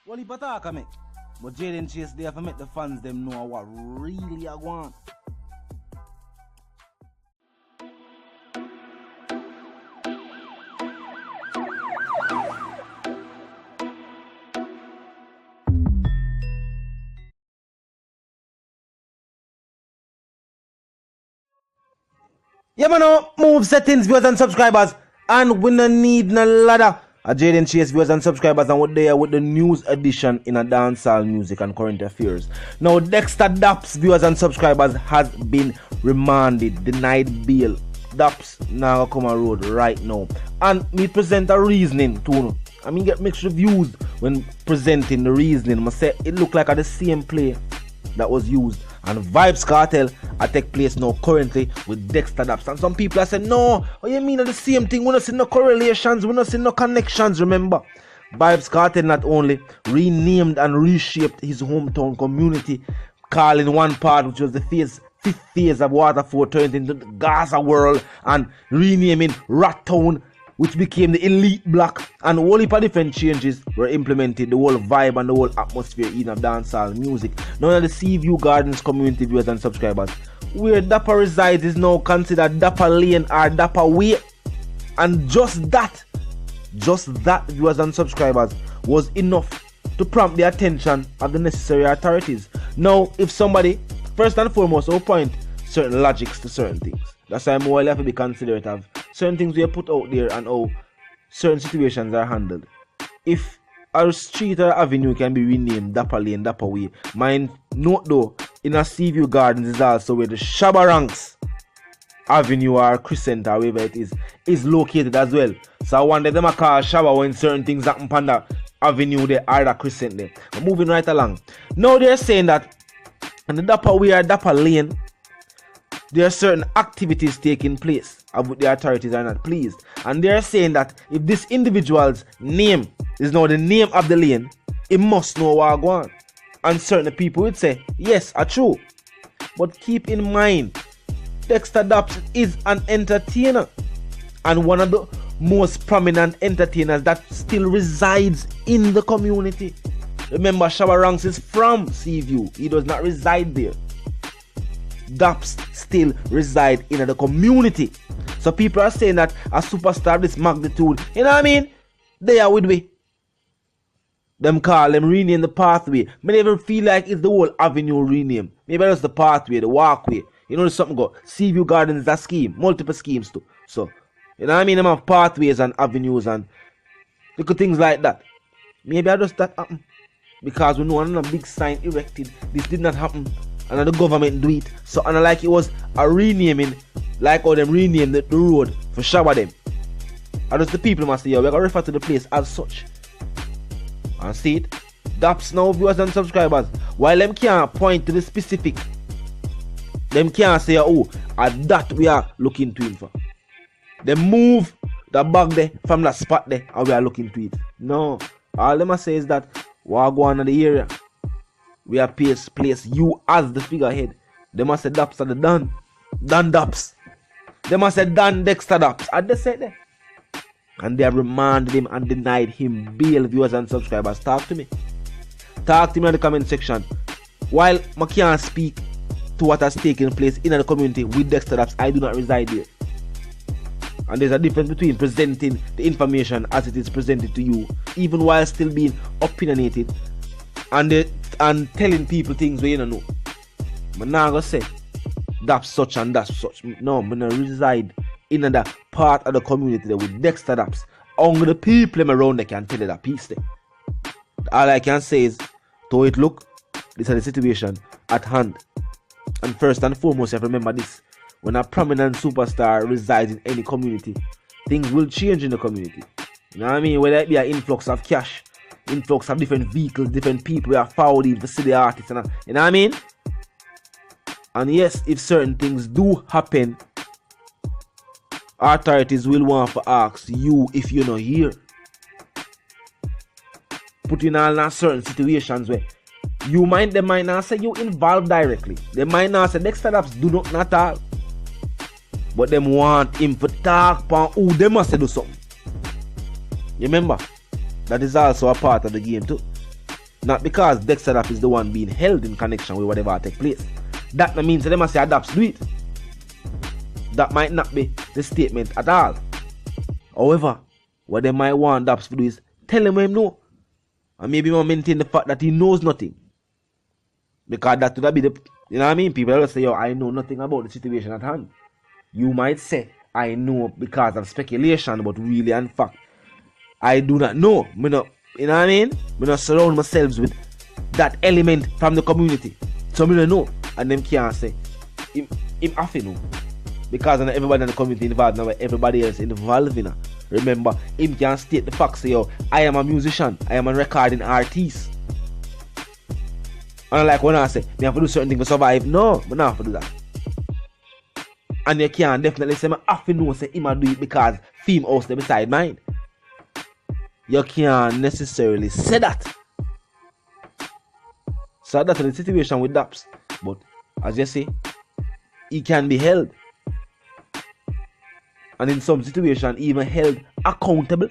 Well, he attack me. But Jayden Chase there to make the fans them know what really I want. Yeah, man, move settings, viewers and subscribers. And we no need no ladder. Jayden Chase viewers and subscribers, and we're there with the news edition in a dancehall music and current affairs. Now, Dexta Daps viewers and subscribers has been remanded, denied bail. Daps now come on road right now. And me present a reasoning to I mean get mixed reviews when presenting the reasoning. I say it look like the same play that was used. And Vibes Cartel take place now currently with Dexta Daps. And some people are saying, no, what you mean the same thing? We don't see no correlations, we don't see no connections. Remember, Vibes Cartel not only renamed and reshaped his hometown community, calling one part, which was the fifth phase of Waterford, turned into the Gaza world, and renaming Rat Town, which became the Elite Block, and a whole heap of different changes were implemented, the whole vibe and the whole atmosphere in of dancehall music. Now in the Seaview Gardens community viewers and subscribers, where Dapper resides is now considered Dapper Lane or Dapper Way. And just that viewers and subscribers was enough to prompt the attention of the necessary authorities. Now if somebody, first and foremost, will point certain logics to certain things. That's why more have to be considerate of certain things we are put out there and how certain situations are handled. If our street or avenue can be renamed Dapper Lane, Dapper Way, mind note though, in a Seaview Gardens is also where the Shabaranks Avenue or Crescent or wherever it is located as well. So I wonder them a call Shaba when certain things happen on the avenue there or the Crescent there. But moving right along. Now they're saying that in the Dapper Way or Dapper Lane, there are certain activities taking place of which the authorities are not pleased. And they are saying that if this individual's name is now the name of the lane, it must know what going on. And certain people would say, yes, are true. But keep in mind, Dexta Daps is an entertainer. And one of the most prominent entertainers that still resides in the community. Remember, Shabaranks is from Seaview. He does not reside there. Daps still reside in the community. So people are saying that a superstar of this magnitude, you know what I mean? They are with me. Them call them rename the pathway. May never feel like it's the whole avenue rename. Maybe that's the pathway, the walkway. You know, there's something go. Seaview Gardens is a scheme, multiple schemes too. So, you know what I mean? Them have pathways and avenues and little things like that. Maybe I just that happen. Because we know another big sign erected. This did not happen. And the government do it. So and like it was a renaming, like how them renamed the road for Shabba them. And just the people must say, yeah, we're gonna refer to the place as such. And see it? Daps now viewers and subscribers. While them can't point to the specific, them can't say, oh, at that we are looking to him for. They move the bag there from that spot there and we are looking to it. No. All them must say is that what go on in the area. We have place you as the figurehead. They must say Daps are the Dan Daps. They must say Dan Dexta Daps. And they said that. And they have remanded him and denied him bail. Viewers and subscribers, talk to me. Talk to me in the comment section. While I can't speak to what has taken place in the community with Dexta Daps, I do not reside there. And there's a difference between presenting the information as it is presented to you, even while still being opinionated, and telling people things where you don't know. I'm not gonna say that's such and that's such. No, I'm gonna reside in the part of the community there with Dexta Daps. Only the people around there can tell you that piece there. All I can say is, to it look, this is the situation at hand. And first and foremost, you have to remember this. When a prominent superstar resides in any community, things will change in the community. You know what I mean? Whether it be an influx of cash, influx of different vehicles, different people are forwarding to see the artists, and you know what I mean? And yes, if certain things do happen, authorities will want to ask you if you're not here. Put in all in certain situations where they might not say you involved directly. They might not say Dexta Daps do not at all. But them want him to talk about who they must do something. You remember? That is also a part of the game too. Not because Dexta Daps is the one being held in connection with whatever take place. That means that they must say Daps do it. That might not be the statement at all. However, what they might want Daps to do is tell him him no. And maybe maintain the fact that he knows nothing. Because that would be the, you know what I mean? People always say, yo, I know nothing about the situation at hand. You might say, I know because of speculation, but really and fact, I do not know. You know what I mean? I not surround myself with that element from the community. So I don't know. And them can't say, him have to know. Because everybody in the community involved now, everybody else involved in it. Remember, him can state the facts, say, yo, I am a musician, I am a recording artist. And like when I say, I have to do certain things to survive. No, I don't have to do that. And you can definitely say, I have to know, say, him do it because theme house there beside mine. You can't necessarily say that. So that's the situation with Daps. But as you say, he can be held. And in some situations, even held accountable.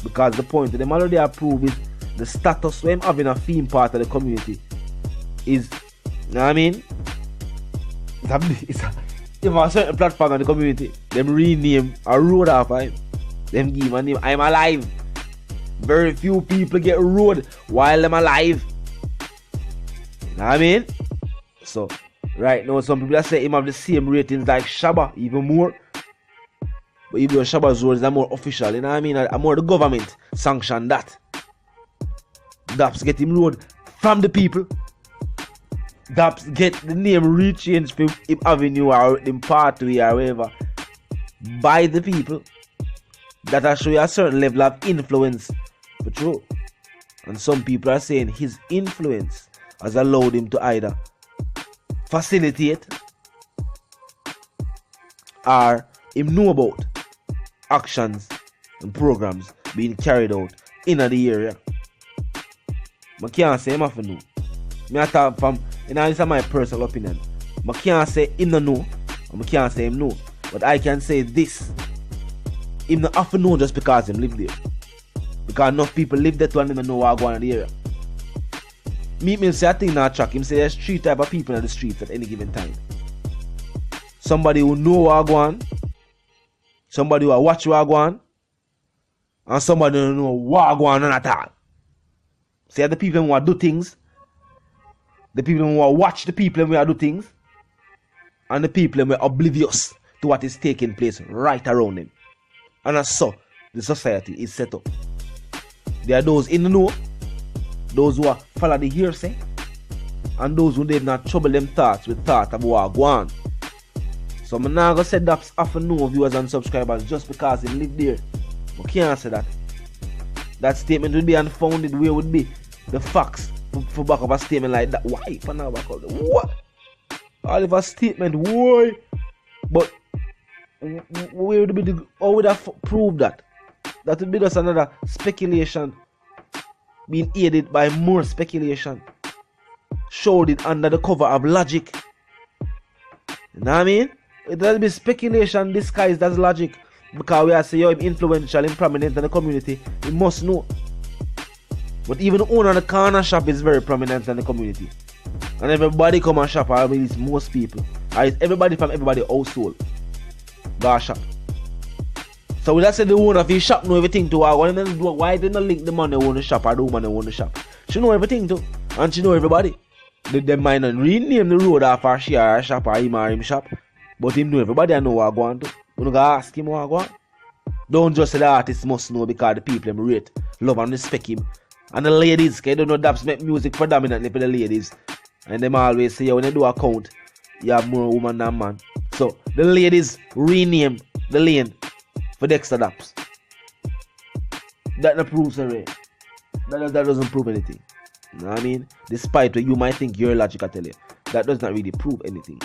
Because the point that them already approve is the status when having a theme part of the community is, you know what I mean? It's a certain platform of the community, them rename a road after him. Them give him a name, I'm alive. Very few people get road while I'm alive. You know what I mean? So, right now, some people are saying him have the same ratings like Shabba, even more. But even though Shabba's road is a more official, you know what I mean? A more the government sanction that. Daps get him road from the people. Daps get the name rechanged from him avenue or him pathway or whatever by the people. That will show you a certain level of influence for true. And some people are saying his influence has allowed him to either facilitate or him know about actions and programs being carried out in the area. I can't say him have to know. I talk from, you know, this is my personal opinion. I can't say him no know, and I can't say him know. But I can say this. Him not have to know just because him live there. Because enough people live there to and him know what going on in the area. Me say a thing not track. Him say there's three type of people in the streets at any given time. Somebody who know what going on, somebody who watch what going on, and somebody who know what going on at all. See the people who do things, the people who watch the people who do things, and the people who are oblivious to what is taking place right around them. And as so, the society is set up. There are those in the know, those who follow the hearsay, and those who did not trouble them thoughts with thought of what go on. So I'm not going to say that often no viewers and subscribers just because they live there. I can't say that. That statement would be unfounded. Where would be the facts for back of a statement like that? Why? For now, back of the what? All of a statement, why? But where would be the? How would that prove that? That would be just another speculation being aided by more speculation, showed it under the cover of logic. You know what I mean? It will be speculation disguised as logic. Because we are saying you're influential and prominent in the community, you must know. But even the owner of the corner shop is very prominent in the community. And everybody come and shop, or at least most people. Or everybody from everybody household go shop. So we just say the owner of his shop know everything too. Why didn't link the man who own the shop or the woman who own the shop? She know everything too. And she know everybody. They might not rename the road after she or her shop or him or him shop. But him know everybody and know what go on to. You don't ask him what go on. Don't just say the artist must know because the people them rate, love and respect him. And the ladies, because you don't know Daps make music predominantly for the ladies. And them always say, when they do a count, you have more woman than man. So the ladies rename the lane for Dexta Daps. That not proves a rate. That doesn't prove anything. You know what I mean? Despite what you might think your logic I tell you, that does not really prove anything.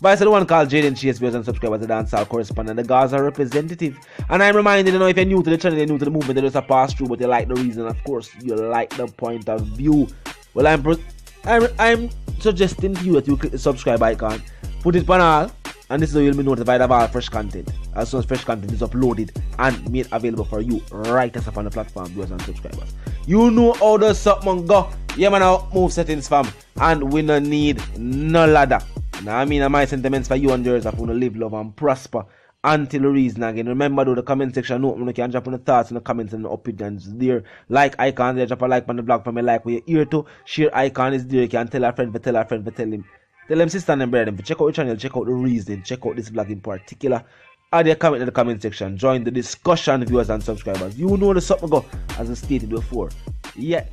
But I said the one called Jayden, viewers and subscribers, the dancehall correspondent, the Gaza representative. And I'm reminded, you know, if you're new to the channel, you're new to the movement, you're just a pass through, but you like the reason, of course, you like the point of view. Well, I'm suggesting to you that you click the subscribe icon, put it on all, and this is how you'll be notified of all fresh content. As soon as fresh content is uploaded and made available for you right as upon the platform, viewers and subscribers. You know how the something go. Yeah, man, now move settings, fam. And we no need no ladder. Now, I mean, my sentiments for you and yours of wanna live, love, and prosper until the reason again. Remember, though, the comment section, no, you can drop on the thoughts in the comments and the opinions there. Like icon there, drop a like on the blog for me, like with your ear to. Share icon is there. You can tell a friend, tell a friend, tell him. Tell them sister and brother, check out the channel, check out the reason, check out this blog in particular. Add your comment in the comment section. Join the discussion, viewers and subscribers. You know the something go, as I stated before. Yeah.